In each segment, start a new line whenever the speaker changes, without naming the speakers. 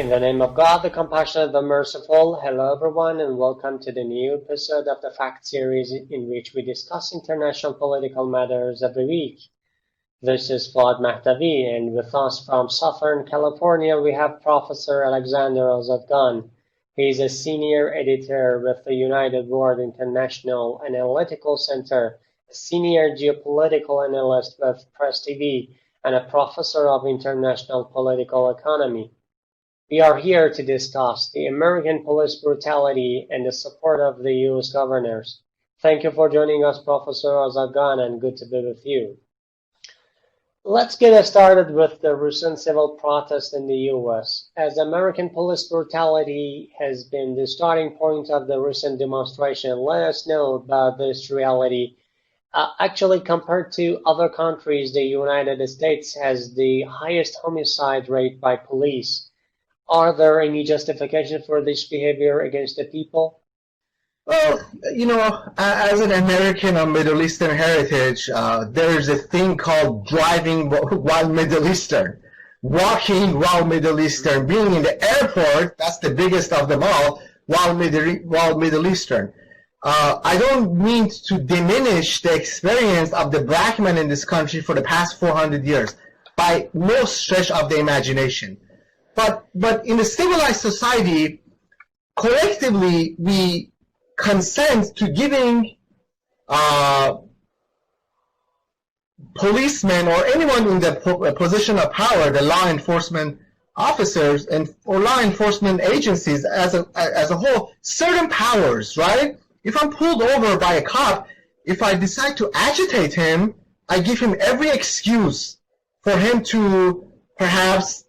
In the name of God, the compassionate, the merciful, hello everyone and welcome to the new episode of the Fact series in which we discuss international political matters every week. This is Foad Mahdavi, and with us from Southern California we have Professor Prof.Azadgan. He is a senior editor with the United World International Analytical Center, a senior geopolitical analyst with Press TV, and a professor of international political economy. We are here to discuss the American police brutality and the support of the US Governorss. Thank you for joining us, Professor Azadgan, and good to be with you. Let's get started with the recent civil protest in the US, as American police brutality has been the starting point of the recent demonstration. Let us know about this reality. Actually, compared to other countries, the United States has the highest homicide rate by police. Are there any justification for this behavior against the people?
Well, as an American of Middle Eastern heritage, there's a thing called driving while Middle Eastern, walking while Middle Eastern, being in the airport, that's the biggest of them all, while Middle Eastern. I don't mean to diminish the experience of the black man in this country for the past 400 years, by no stretch of the imagination. But in a civilized society, collectively, we consent to giving policemen or anyone in the position of power, the law enforcement officers or law enforcement agencies as a whole, certain powers, right? If I'm pulled over by a cop, if I decide to agitate him, I give him every excuse for him to perhaps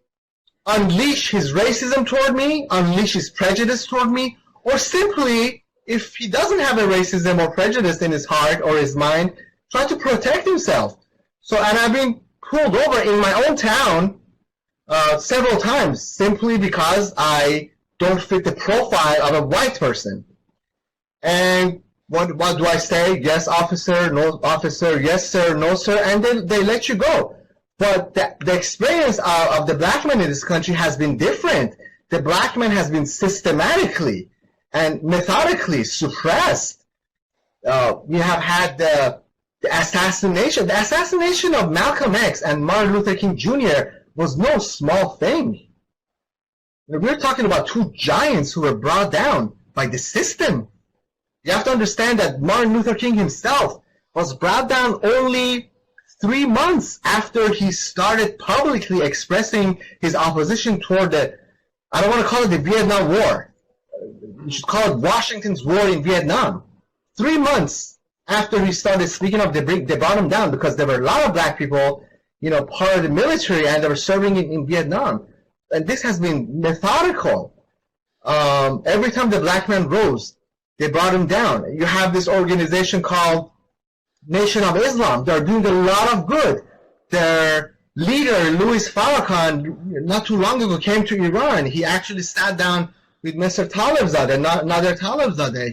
unleash his racism toward me, unleash his prejudice toward me, or simply, if he doesn't have a racism or prejudice in his heart or his mind, try to protect himself. And I've been pulled over in my own town several times, simply because I don't fit the profile of a white person. And what do I say? Yes, officer, no, officer, yes, sir, no, sir, and they let you go. But the experience of the black man in this country has been different. The black man has been systematically and methodically suppressed. We have had the assassination. The assassination of Malcolm X and Martin Luther King Jr. was no small thing. We're talking about two giants who were brought down by the system. You have to understand that Martin Luther King himself was brought down only 3 months after he started publicly expressing his opposition toward the, I don't want to call it the Vietnam War. You should call it Washington's war in Vietnam. 3 months after he started speaking of the bottom down, because there were a lot of black people, part of the military, and they were serving in Vietnam. And this has been methodical. Every time the black man rose, they brought him down. You have this organization called Nation of Islam. They're doing a lot of good. Their leader, Louis Farrakhan, not too long ago came to Iran. He actually sat down with Mr. Talibzadeh, Nader Talibzadeh.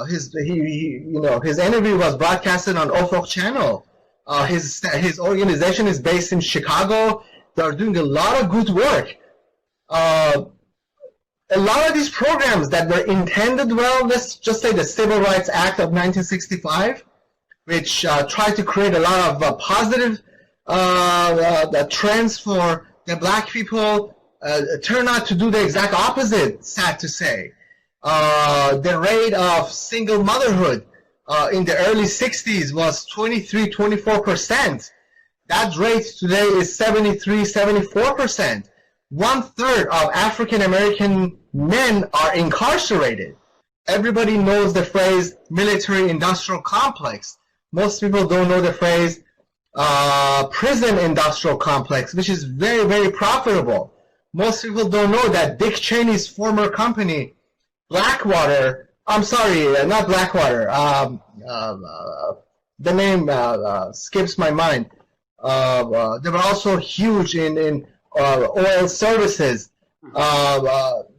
His interview was broadcasted on Ufuk channel. His organization is based in Chicago. They're doing a lot of good work. A lot of these programs that were intended well, let's just say the Civil Rights Act of 1965, which tried to create a lot of positive trends for the black people, turn out to do the exact opposite, sad to say. The rate of single motherhood in the early 60s was 24%. That rate today is 74%. 1/3 of African American men are incarcerated. Everybody knows the phrase military-industrial complex. Most people don't know the phrase prison-industrial complex, which is very, very profitable. Most people don't know that Dick Cheney's former company, Blackwater, I'm sorry, not Blackwater, the name skips my mind. They were also huge in oil services.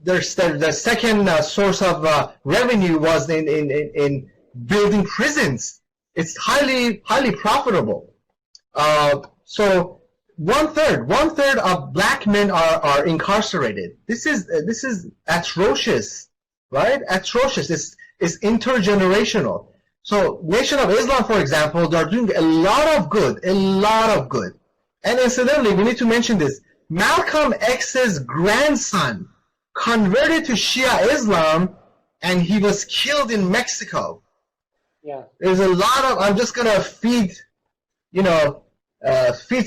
The second source of revenue was in building prisons. It's highly profitable. So one third of black men are incarcerated. This is atrocious, right? Atrocious. It's intergenerational. So Nation of Islam, for example, they're doing a lot of good. And incidentally, we need to mention this. Malcolm X's grandson converted to Shia Islam, and he was killed in Mexico.
Yeah.
There's a lot of, I'm just going to feed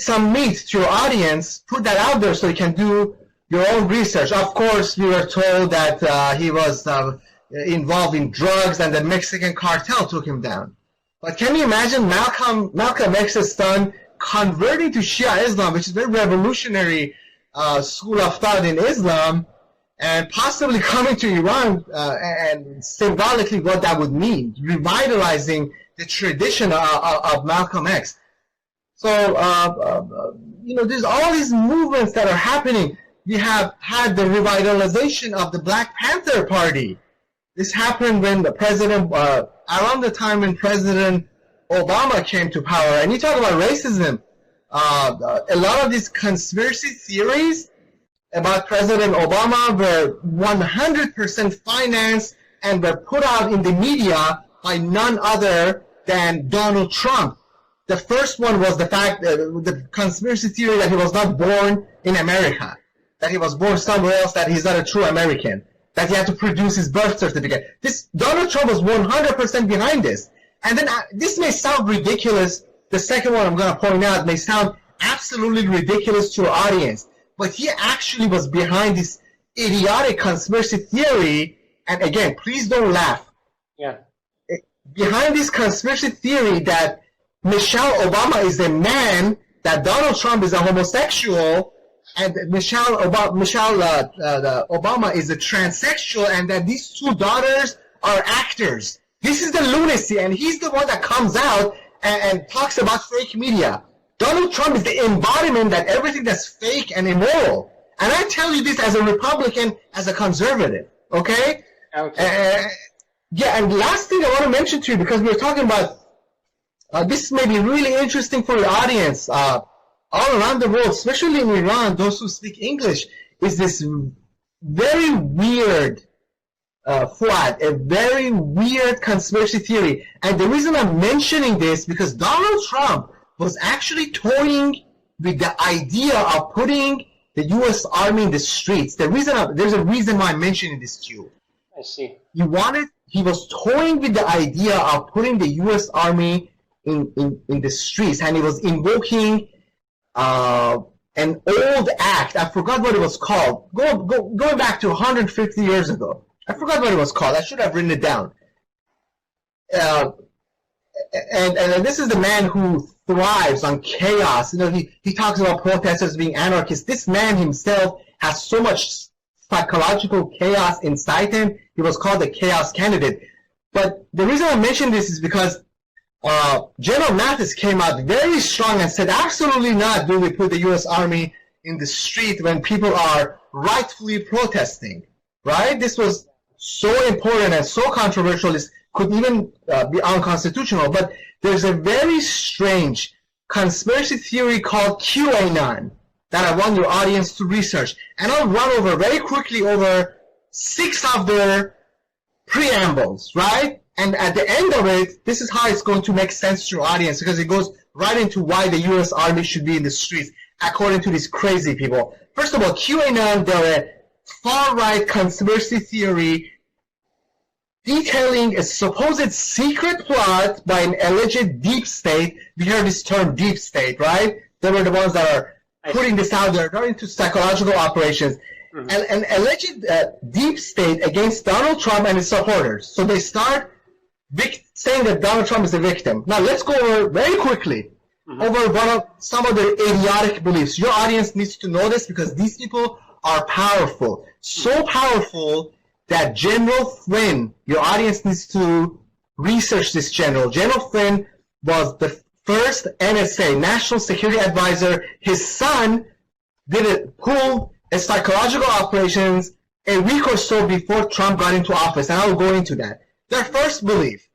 some meat to your audience, put that out there so you can do your own research. Of course, we were told that he was involved in drugs and the Mexican cartel took him down. But can you imagine Malcolm X's son converting to Shia Islam, which is a very revolutionary school of thought in Islam, and possibly coming to Iran, and symbolically what that would mean, revitalizing the tradition of Malcolm X. So, there's all these movements that are happening. We have had the revitalization of the Black Panther Party. This happened when the president, around the time when President Obama came to power. And you talk about racism. A lot of these conspiracy theories about President Obama were 100% financed and were put out in the media by none other than Donald Trump. The first one was the fact, the conspiracy theory that he was not born in America, that he was born somewhere else, that he's not a true American, that he had to produce his birth certificate. Donald Trump was 100% behind this. And then this may sound ridiculous. The second one I'm going to point out may sound absolutely ridiculous to your audience. But he actually was behind this idiotic conspiracy theory. And again, please don't laugh.
Yeah.
Behind this conspiracy theory that Michelle Obama is a man, that Donald Trump is a homosexual, and Michelle Obama is a transsexual, and that these two daughters are actors. This is the lunacy, and he's the one that comes out and talks about fake media. Donald Trump is the embodiment that everything that's fake and immoral. And I tell you this as a Republican, as a conservative, okay?
Okay.
And the last thing I want to mention to you, because we were talking about, this may be really interesting for the audience, all around the world, especially in Iran, those who speak English, is this very weird, Fuad, a very weird conspiracy theory. And the reason I'm mentioning this, because Donald Trump was actually toying with the idea of putting the U.S. Army in the streets. There's a reason why I'm mentioning this to you.
I see.
He was toying with the idea of putting the U.S. Army in the streets, and he was invoking an old act. I forgot what it was called. Going back to 150 years ago. I forgot what it was called. I should have written it down. And this is the man who thrives on chaos. He talks about protesters being anarchists. This man himself has so much psychological chaos inside him. He was called the chaos candidate. But the reason I mention this is because General Mattis came out very strong and said, absolutely not do we put the U.S. Army in the street when people are rightfully protesting, right? This was so important and so controversial, this could even be unconstitutional. But there's a very strange conspiracy theory called QAnon that I want your audience to research. And I'll run very quickly over 6 of their preambles, right? And at the end of it, this is how it's going to make sense to your audience, because it goes right into why the U.S. Army should be in the streets, according to these crazy people. First of all, QAnon, they're a far-right conspiracy theory detailing a supposed secret plot by an alleged deep state. We heard this term deep state, right? They were the ones that are putting this out there. They're into psychological operations. Mm-hmm. An alleged deep state against Donald Trump and his supporters. So they start saying that Donald Trump is a victim. Now let's go over very quickly over some of their idiotic beliefs. Your audience needs to know this because these people are powerful. So powerful that General Flynn, your audience needs to research this general. General Flynn was the first NSA, National Security Advisor. His son pulled a psychological operations a week or so before Trump got into office, and I will go into that. Their first belief,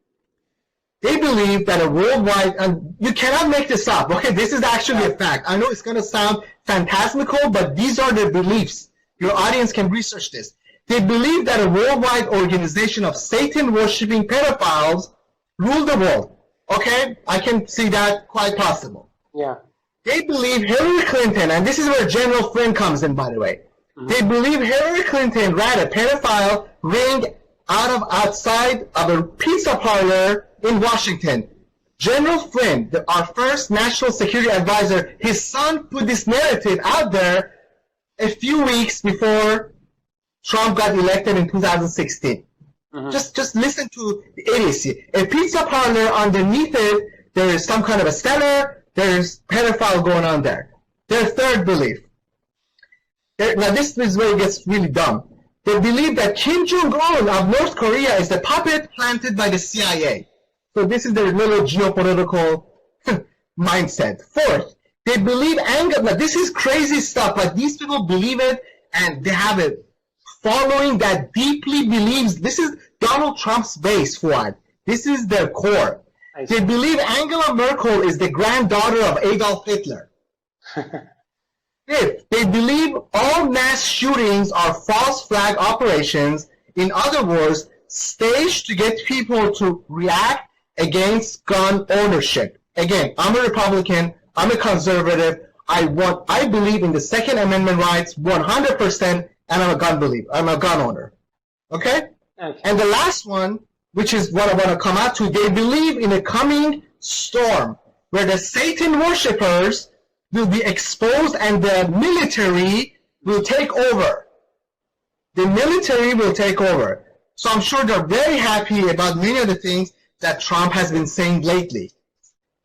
They believe that a worldwide, and you cannot make this up, okay? This is actually a fact. I know it's going to sound phantasmical, but these are their beliefs. Your audience can research this. They believe that a worldwide organization of Satan-worshipping pedophiles rule the world. Okay? I can see that quite possible.
Yeah.
They believe Hillary Clinton, and this is where General Flynn comes in, by the way. Mm-hmm. They believe Hillary Clinton ran a pedophile ring outside of a pizza parlor in Washington. General Flynn, our first national security advisor, his son put this narrative out there a few weeks before Trump got elected in 2016. Mm-hmm. Just listen to the idiocy. A pizza parlor, underneath it, there is some kind of a cellar, there's pedophile going on there. Their third belief. Now this is where it gets really dumb. They believe that Kim Jong-un of North Korea is the puppet planted by the CIA. So this is their little geopolitical mindset. Fourth, they believe anger. Now this is crazy stuff, but these people believe it, and they have a following that deeply believes. This is Donald Trump's base, Fuad. This is their core. They believe Angela Merkel is the granddaughter of Adolf Hitler. Fifth, they believe all mass shootings are false flag operations. In other words, staged to get people to react against gun ownership. Again, I'm a Republican, I'm a conservative, I believe in the Second Amendment rights 100%, and I'm a gun owner. Okay? And the last one, which is what I want to come out to, they believe in a coming storm where the Satan worshippers will be exposed and the military will take over. The military will take over. So I'm sure they're very happy about many of the things that Trump has been saying lately.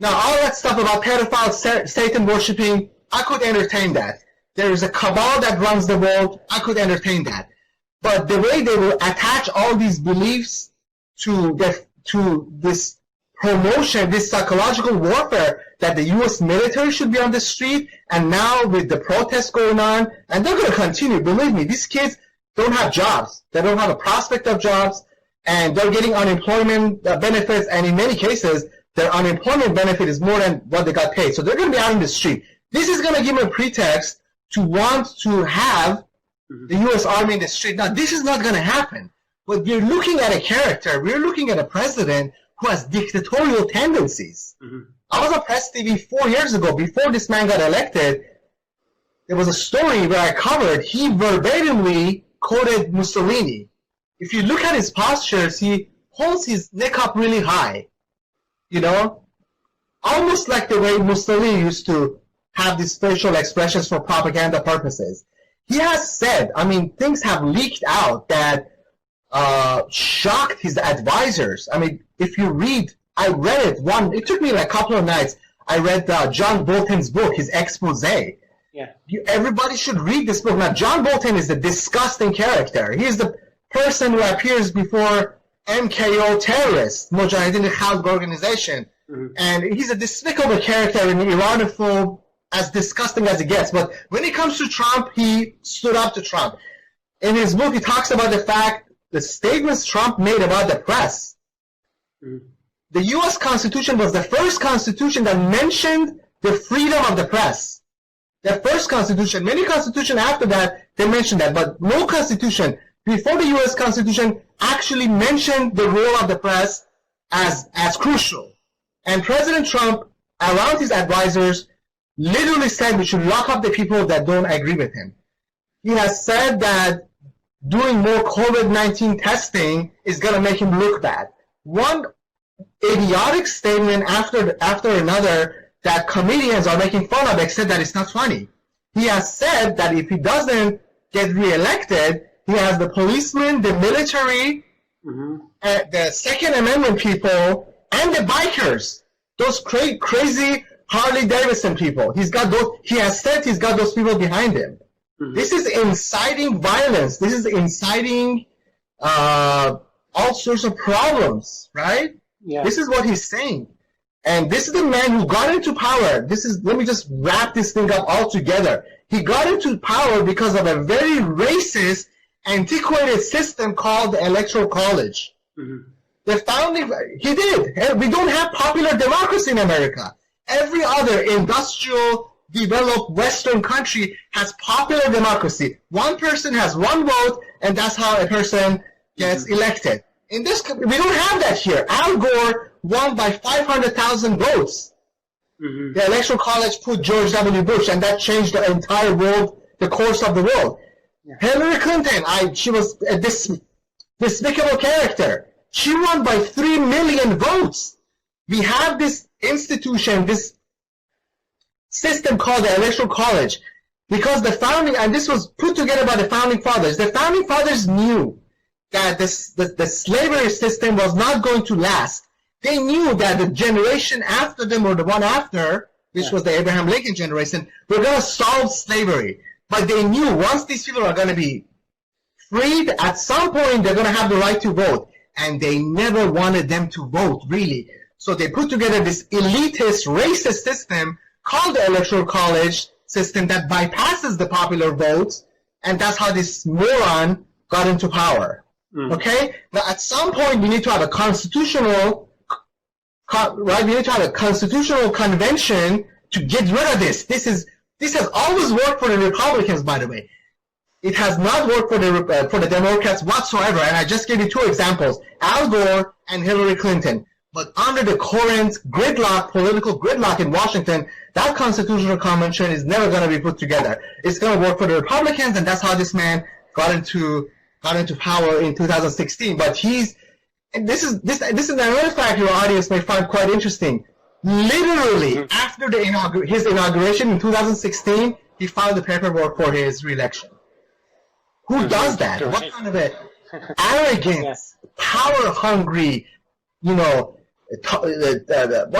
Now, all that stuff about pedophiles, Satan worshipping, I could entertain that. There is a cabal that runs the world, I could entertain that. But the way they will attach all these beliefs to this promotion, this psychological warfare that the U.S. military should be on the street, and now with the protests going on, and they're going to continue. Believe me, these kids don't have jobs. They don't have a prospect of jobs, and they're getting unemployment benefits, and in many cases, their unemployment benefit is more than what they got paid. So they're going to be out in the street. This is going to give them a pretext to want to have the U.S. Army in the street. Now, this is not going to happen. But we're looking at a character. We're looking at a president who has dictatorial tendencies. Mm-hmm. I was on Press TV 4 years ago, before this man got elected. There was a story where I covered, he verbatimly quoted Mussolini. If you look at his postures, he holds his neck up really high. You know? Almost like the way Mussolini used to have these facial expressions for propaganda purposes. He has said, I mean, things have leaked out that shocked his advisors. I mean, if you read, I read it it took me like a couple of nights. I read John Bolton's book, his expose. Yeah. Everybody should read this book. Now, John Bolton is a disgusting character. He is the person who appears before MKO terrorists, Mujahideen Khalq organization. Mm-hmm. And he's a despicable character in Iranophobe, as disgusting as it gets. But when it comes to Trump, he stood up to Trump. In his book, he talks about the fact, the statements Trump made about the press. Mm-hmm. The U.S. Constitution was the first constitution that mentioned the freedom of the press. The first constitution. Many constitutions after that, they mentioned that. But no constitution before the U.S. Constitution actually mentioned the role of the press as crucial. And President Trump, around his advisors, literally said we should lock up the people that don't agree with him. He has said that doing more COVID-19 testing is going to make him look bad. One idiotic statement after another that comedians are making fun of, except that it's not funny. He has said that if he doesn't get reelected, he has the policemen, the military, the Second Amendment people, and the bikers. Those crazy Harley Davidson people. He has said he's got those people behind him. Mm-hmm. This is inciting violence. This is inciting all sorts of problems, right? Yeah. This is what he's saying. And this is the man who got into power. Let me just wrap this thing up all together. He got into power because of a very racist, antiquated system called the Electoral College. Mm-hmm. The founding, he did. We don't have popular democracy in America. Every other industrial, developed Western country has popular democracy. One person has one vote, and that's how a person gets elected. In this, we don't have that here. Al Gore won by 500,000 votes. Mm-hmm. The Electoral College put George W. Bush, and that changed the entire world, the course of the world. Yeah. Hillary Clinton, she was a despicable character. She won by 3 million votes. We have this institution, this system called the Electoral College, because the founding, and this was put together by the founding fathers. The founding fathers knew that the slavery system was not going to last. They knew that the generation after them, or the one after, which was the Abraham Lincoln generation, were going to solve slavery. But they knew once these people are going to be freed, at some point they're going to have the right to vote. And they never wanted them to vote, really. So they put together this elitist, racist system called the Electoral College system that bypasses the popular votes, and that's how this moron got into power. Okay? Now, at some point, we need to have a constitutional, right? We need to have a constitutional convention to get rid of this. This has always worked for the Republicans, by the way. It has not worked for the Democrats whatsoever, and I just gave you 2 examples, Al Gore and Hillary Clinton. But under the current political gridlock in Washington, that constitutional convention is never going to be put together. It's going to work for the Republicans, and that's how this man got into power in 2016. But this is another fact your audience may find quite interesting. Literally, after his inauguration in 2016, he filed the paperwork for his re-election. Who does that? What kind of a arrogant, power-hungry, what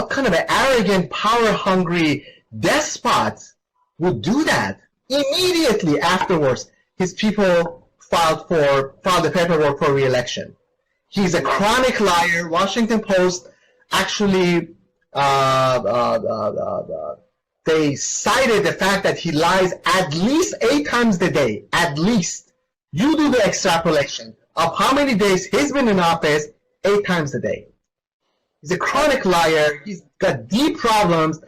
kind of an arrogant, power-hungry despot would do that? Immediately afterwards, his people filed the paperwork for re-election. He's a chronic liar. Washington Post actually they cited the fact that he lies at least 8 times a day. At least. You do the extrapolation of how many days he's been in office, 8 times a day. He's a chronic liar. He's got deep problems.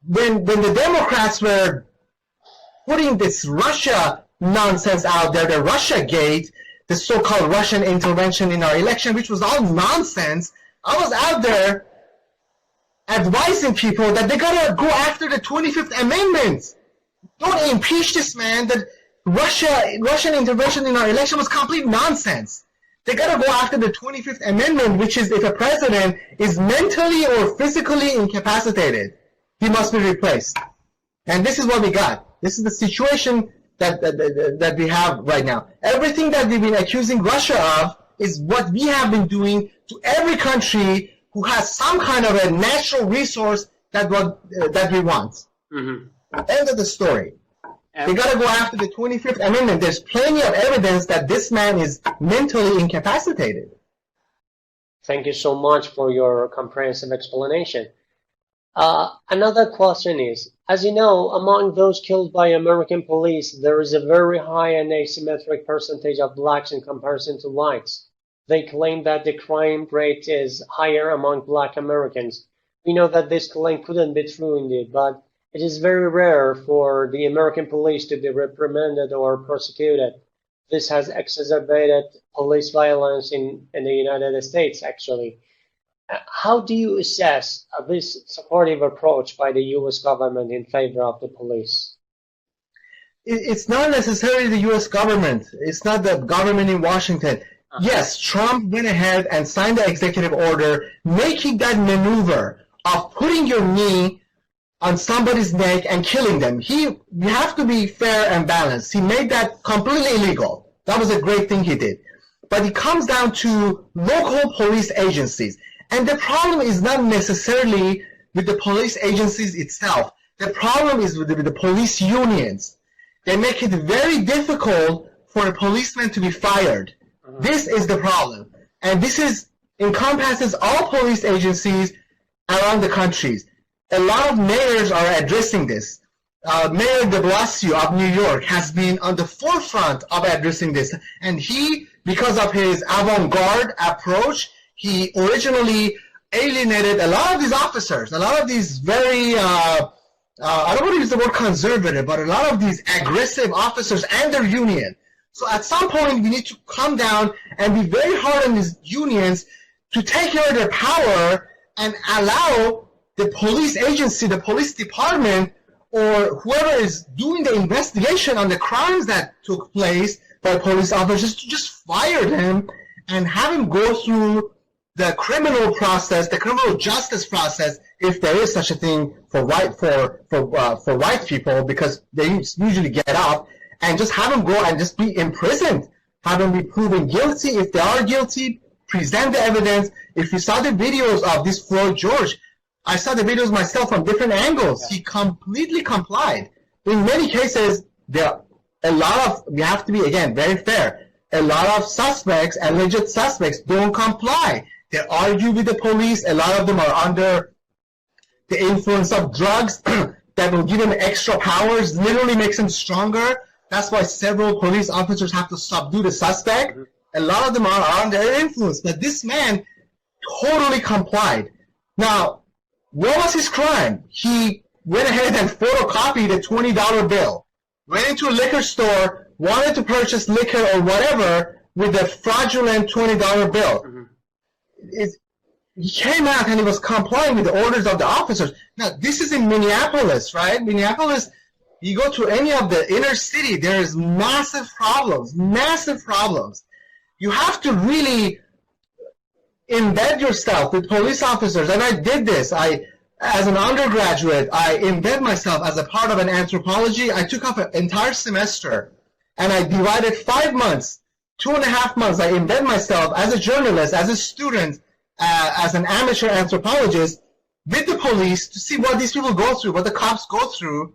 When the Democrats were putting this Russia nonsense out there, the Russia Gate, the so-called Russian intervention in our election, which was all nonsense, I was out there advising people that they gotta go after the 25th Amendment. Don't impeach this man. That Russian intervention in our election was complete nonsense. They gotta go after the 25th Amendment, which is if a president is mentally or physically incapacitated, he must be replaced. And this is what we got. This is the situation that we have right now. Everything that we've been accusing Russia of is what we have been doing to every country who has some kind of a natural resource that we want. Mm-hmm. End of the story. They got to go after the 25th Amendment. There's plenty of evidence that this man is mentally incapacitated.
Thank you so much for your comprehensive explanation. Another question is, as you know, among those killed by American police, there is a very high and asymmetric percentage of blacks in comparison to whites. They claim that the crime rate is higher among black Americans. We know that this claim couldn't be true indeed, but it is very rare for the American police to be reprimanded or prosecuted. This has exacerbated police violence in the United States, actually. How do you assess this supportive approach by the US government in favor of the police?
It's not necessarily the US government. It's not the government in Washington. Yes, Trump went ahead and signed the executive order making that maneuver of putting your knee on somebody's neck and killing them. You have to be fair and balanced. He made that completely illegal. That was a great thing he did. But it comes down to local police agencies. And the problem is not necessarily with the police agencies itself. The problem is with the police unions. They make it very difficult for a policeman to be fired. This is the problem. And this encompasses all police agencies around the countries. A lot of mayors are addressing this. Mayor de Blasio of New York has been on the forefront of addressing this. And he, because of his avant-garde approach, He originally alienated a lot of these officers, a lot of these very, I don't want to use the word conservative, but a lot of these aggressive officers and their union. So at some point, we need to come down and be very hard on these unions to take away their power and allow the police agency, the police department, or whoever is doing the investigation on the crimes that took place by police officers to just fire them and have them go through the criminal process, the criminal justice process, if there is such a thing for white people, because they usually get off, and just have them go and just be imprisoned, have them be proven guilty. If they are guilty, present the evidence. If you saw the videos of this Floyd George, I saw the videos myself from different angles. He completely complied. In many cases, we have to be, again, very fair. A lot of suspects, alleged suspects, don't comply. They argue with the police. A lot of them are under the influence of drugs that will give them extra powers, literally makes them stronger. That's why several police officers have to subdue the suspect. A lot of them are under influence. But this man totally complied. Now, what was his crime? He went ahead and photocopied a $20 bill, went into a liquor store, wanted to purchase liquor or whatever with a fraudulent $20 bill. He came out and he was complying with the orders of the officers. Now, this is in Minneapolis, right? Minneapolis, you go to any of the inner city, there is massive problems. You have to really embed yourself with police officers, and I did this. As an undergraduate, I embed myself as a part of an anthropology. I took up an entire semester, and I divided 5 months, 2.5 months. I embed myself as a journalist, as a student, as an amateur anthropologist with the police to see what these people go through, what the cops go through.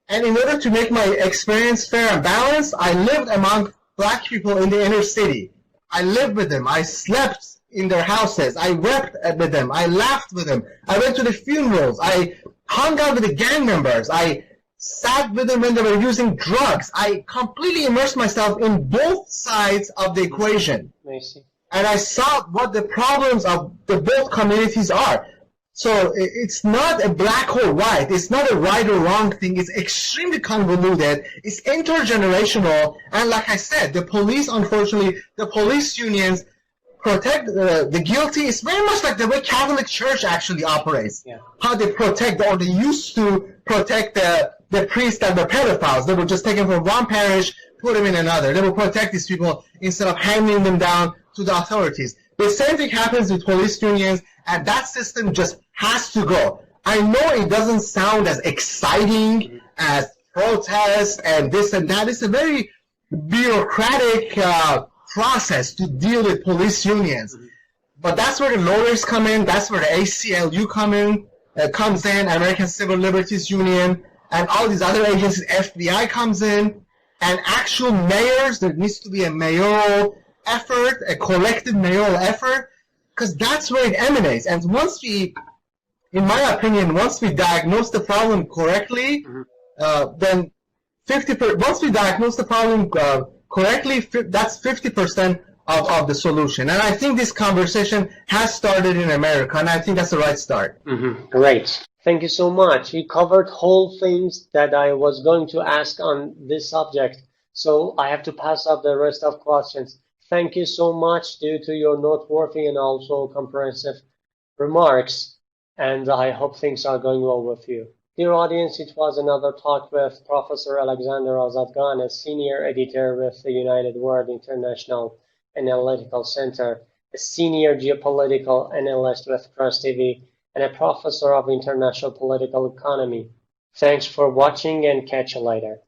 And in order to make my experience fair and balanced, I lived among black people in the inner city. I lived with them. I slept in their houses. I wept with them. I laughed with them. I went to the funerals. I hung out with the gang members. I sat with them when they were using drugs. I completely immersed myself in both sides of the equation.
I see.
And I saw what the problems of the both communities are. So it's not a black or white. It's not a right or wrong thing. It's extremely convoluted. It's intergenerational. And like I said, the police, unfortunately, the police unions protect the guilty. It's very much like the way Catholic Church actually operates. Yeah. How they protect, or they used to protect the priests that were pedophiles. They would just take them from one parish, put them in another. They would protect these people instead of handing them down to the authorities. The same thing happens with police unions, and that system just has to go. I know it doesn't sound as exciting as protest and this and that. It's a very bureaucratic process to deal with police unions. But that's where the lawyers come in. That's where the ACLU comes in, American Civil Liberties Union, and all these other agencies. FBI comes in, and actual mayors. There needs to be a mayoral effort, a collective mayoral effort, because that's where it emanates. And once we, in my opinion, once we diagnose the problem correctly, then once we diagnose the problem correctly, that's 50% of the solution. And I think this conversation has started in America, and I think that's the right start.
Great. Thank you so much. You covered whole things that I was going to ask on this subject, so I have to pass up the rest of questions. Thank you so much due to your noteworthy and also comprehensive remarks, and I hope things are going well with you. Dear audience, it was another talk with Professor Prof.Azadgan, a senior editor with the United World International Analytical Center, a senior geopolitical analyst with Press TV, and a professor of international political economy. Thanks for watching, and catch you later.